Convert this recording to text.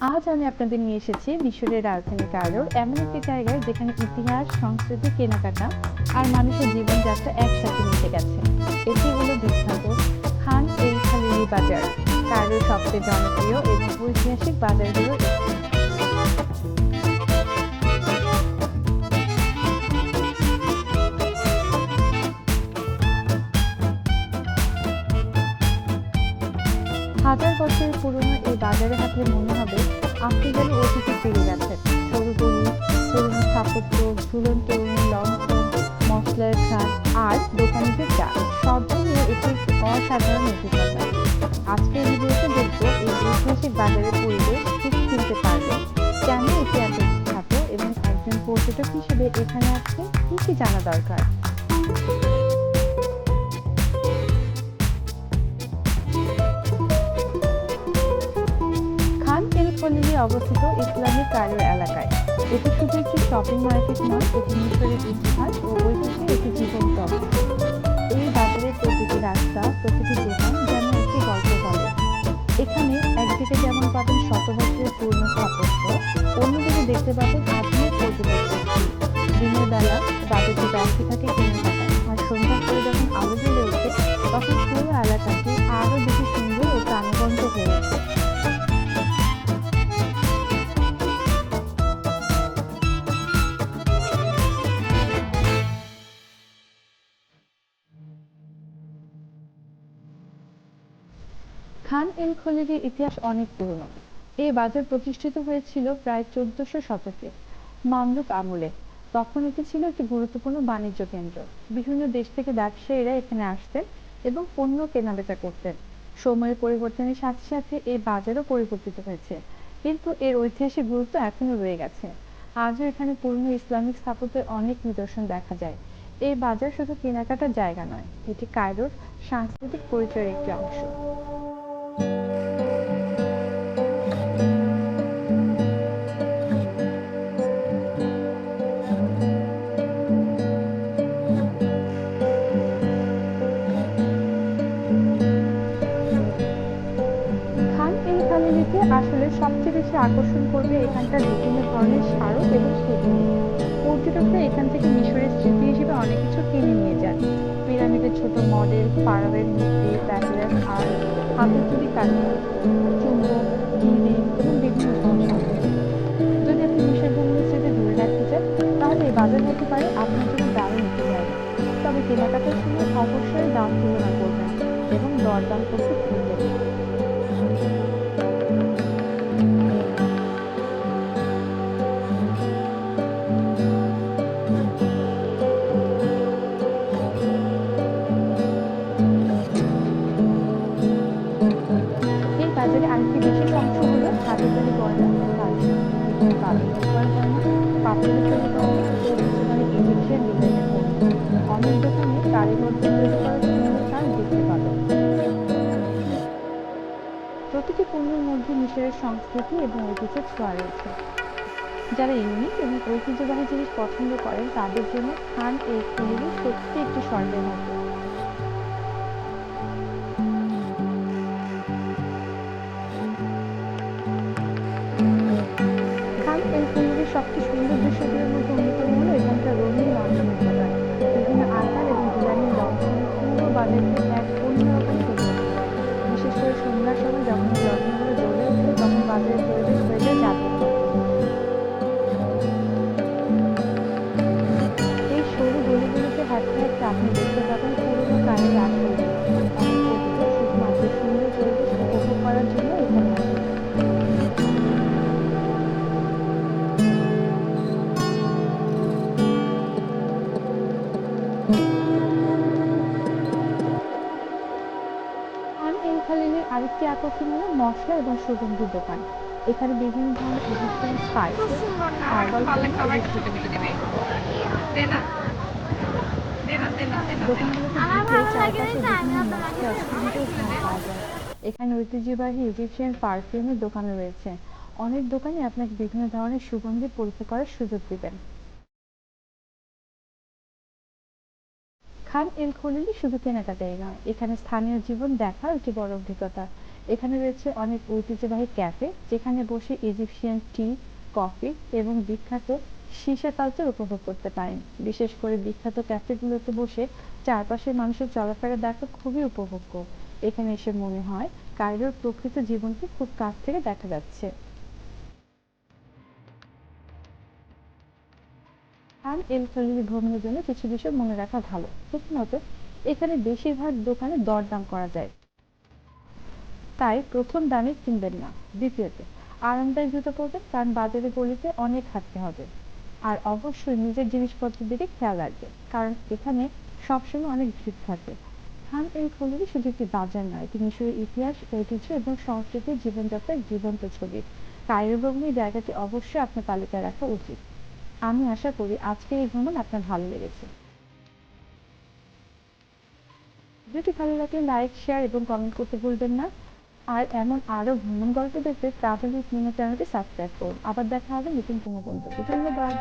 আজ আমি আপনাদের নিয়ে এসেছি মিশরের রাজধানী কায়রোর এমন একটি জায়গায় যেখানে ইতিহাস, সংস্কৃতি, কেনাকাটা আর মানুষের জীবনযাত্রা একসাথে মিশে গেছে। এটি হলো বিখ্যাত খান এল খালিলি বাজার, কায়রোর সবচেয়ে জনপ্রিয় এবং ঐতিহাসিক বাজারগুলোর একটি। হাজার বছরের পুরনো এই বাজারে হাঁটলে মনে হবে আপনি যেন অতীতে ফিরে গেছেন। সরু গলি, পুরনো স্থাপত্য, ঝুলন্ত লণ্ঠন, মশলার ঘ্রাণ আর দোকানিদের চা, সব মিলিয়ে এটি একটি অসাধারণ অভিজ্ঞতা। আজকের ভিডিওতে দেখব এই ঐতিহাসিক বাজারের পরিবেশ ঠিক চিনতে পারবেন, কেন এটি এত বিখ্যাত এবং একজন পর্যটক হিসেবে এখানে আসতে কি কি জানা দরকার। খান এল খলিলি অবস্থিত ইসলামিক কায়রো এলাকায়। এটি শুধু একটি শপিং মার্কেট নয়, এটি মিশরের ইতিহাস ও ঐতিহ্যের একটি জীবন্ত অংশ। এই বাজারের প্রতিটি রাস্তা, প্রতিটি দোকান যেন একটি গল্প বলে। এখানে একদিকে যেমন পাবেন শত বছরের পুরনো স্থাপত্য, অন্যদিকে দেখতে পাবেন আধুনিক পর্যটক শক্তি। দিনের বেলা বাজারটি ব্যস্ত থাকে কেনাকাটায়, আর সন্ধ্যার পরে যখন আলো জ্বলে ওঠে তখন পুরো এলাকাটি আরো বেশি সুন্দর ও প্রাণবন্ত হয়ে ওঠে। খান এল খলিলির ইতিহাস অনেক পুরনো। এই বাজার প্রতিষ্ঠিত হয়েছিল প্রায় 1400 শতকে, মামলুক আমলে। তখন এটি ছিল একটি গুরুত্বপূর্ণ বাণিজ্য কেন্দ্র। বিভিন্ন দেশ থেকে ব্যবসায়ীরা এখানে আসতেন এবং পণ্য কেনাবেচা করতেন। সময়ের পরিবর্তনের সাথে সাথে এই বাজারও পরিবর্তিত হয়েছে, কিন্তু এর ঐতিহাসিক গুরুত্ব এখনো রয়ে গেছে। আজও এখানে পুরনো ইসলামিক স্থাপত্যের অনেক নিদর্শন দেখা যায়। এই বাজার শুধু কেনাকাটার জায়গা নয়, এটি কায়রোর সাংস্কৃতিক পরিচয়ের একটি অংশ। খান এই খালিলিতে আসলে সবচেয়ে বেশি আকর্ষণ করবে এখানকার বিভিন্ন ধরনের স্মারক এবং স্মৃতিগুলো। পর্যটকরা এখান থেকে মিশরের স্মৃতি হিসেবে অনেক কিছু কিনে নিয়ে যান। পিরামিডের ছোট মডেল, ফারাওয়ের মূর্তি, প্যাপিরাস আর হাতের তৈরি কারুকাজ, চুম্বক, কিরিং এবং বিভিন্ন ধরনের সম্পদ। যদি আপনি মিশর ভ্রমণের স্মৃতি ধরে রাখতে চান, তাহলে এই বাজার হতে পারে আপনার জন্য দারুণ একটি জায়গা। তবে কেনাকাটার সময় অবশ্যই দাম তুলনা করবেন এবং দরদাম করতে ভুলবেন না। এই বাজারে আরেকটি বিশেষ অংশ হলো হাতের তৈরি গয়না ও কারুশিল্প। এখানে বালুর ব্যবহার গয়না, পাথরের তৈরি গয়না ও ঐতিহ্যবাহী ইজিপশিয়ান ডিজাইনের পণ্য। অনেক দোকানে কারিগরদের তৈরি করা সুন্দর কাজ দেখতে পাবেন। প্রতিটি পণ্যের মধ্যে মিশরের সংস্কৃতি এবং ঐতিহ্যের ছোঁয়া রয়েছে। যারা ইউনিক এবং ঐতিহ্যবাহী জিনিস পছন্দ করেন তাদের জন্য খান এই খলিলি সত্যি একটি স্বর্গের মতো। খান এল খলিলির সবচেয়ে সুন্দর দৃশ্যগুলোর মধ্যে অন্যতম হলো এখানকার রঙিন লণ্ঠনের দোকান। বিভিন্ন আকার এবং ডিজাইনের লণ্ঠনে পুরো বাজারটি এক অন্যরকম অনুভূতি দেয়। বিশেষ করে সন্ধ্যার সময় যখন এই লণ্ঠনগুলো জ্বলে ওঠে তখন বাজারের পরিবেশ হয়ে যায় জাদুর মতো। এই সরু গলিগুলোতে হাঁটতে হাঁটতে আপনি দেখতে পাবেন পুরোনো কালের আসল রূপ। অনেক পর্যটক শুধুমাত্র সুন্দর পরিবেশ উপভোগ করার জন্য এখানে আসেন। খান এল খালিলের আরেকটি আকর্ষণ হলো মসলা এবং সুগন্ধি দোকান। এখানে বিভিন্ন ধরনের ইজিপশিয়ান স্পাইসেস, হার্বাল পণ্য এবং সুগন্ধি পাওয়া যায়। দোকানগুলোতে ঢুকে চারপাশে বিভিন্ন মসলার সুন্দর ঘ্রাণ পাওয়া যায়। এখানে ঐতিহ্যবাহী ইজিপশিয়ান পারফিউমের দোকানও রয়েছে। অনেক দোকানে আপনাকে বিভিন্ন ধরনের সুগন্ধি পরীক্ষা করার সুযোগ দিবেন। খান এল খলিলি শুধু কেনাকাটাই নয়, এখানে স্থানীয় জীবন দেখার একটি বড় অভিজ্ঞতা। এখানে রয়েছে অনেক ঐতিহ্যবাহী ক্যাফে, যেখানে বসে ইজিপশিয়ান টি, কফি এবং বিখ্যাত সীসা কালচার উপভোগ করতে পারেন। বিশেষ করে বিখ্যাত ক্যাফেগুলোতে বসে চারপাশের মানুষের চলাফেরা দেখা খুবই উপভোগ্য। এখানে এসে মনে হয় কায়রোর প্রকৃত জীবনকে খুব কাছ থেকে দেখা যাচ্ছে। খান এল খলিল ভ্রমণের জন্য কিছু বিষয় মনে রাখা ভালো। প্রথমত, এখানে বেশিরভাগ দোকানে দরদাম করা যায়, তাই প্রথম দামে কিনবেন না। দ্বিতীয়ত, আরামদায়ক জুতো পরবেন, কারণ বাজারে গলিতে অনেক হাঁটতে হবে। আর অবশ্যই নিজের জিনিসপত্রের দিকে খেয়াল রাখবেন, কারণ এখানে সবসময় অনেক ভিড় থাকে। খান এল খলিল শুধু একটি বাজার নয়, এটি মিশরের ইতিহাস, ঐতিহ্য এবং সংস্কৃতির জীবনযাত্রার জীবন্ত ছবি। কায়রো ভ্রমণ এই জায়গাটি অবশ্যই আপনার তালিকায় রাখা উচিত। আমি আশা করি আজকের এই ভ্রমণ আপনার ভালো লেগেছে। ভিডিওটি ভালো লাগলে লাইক, শেয়ার এবং কমেন্ট করতে ভুলবেন না। আর এমন আরো ভ্রমণ গল্প দেখতে ট্রাভেল উইথ মিনা চ্যানেলটি সাবস্ক্রাইব করুন। আবার দেখা হবে নতুন কোনো গন্তব্যে। ধন্যবাদ।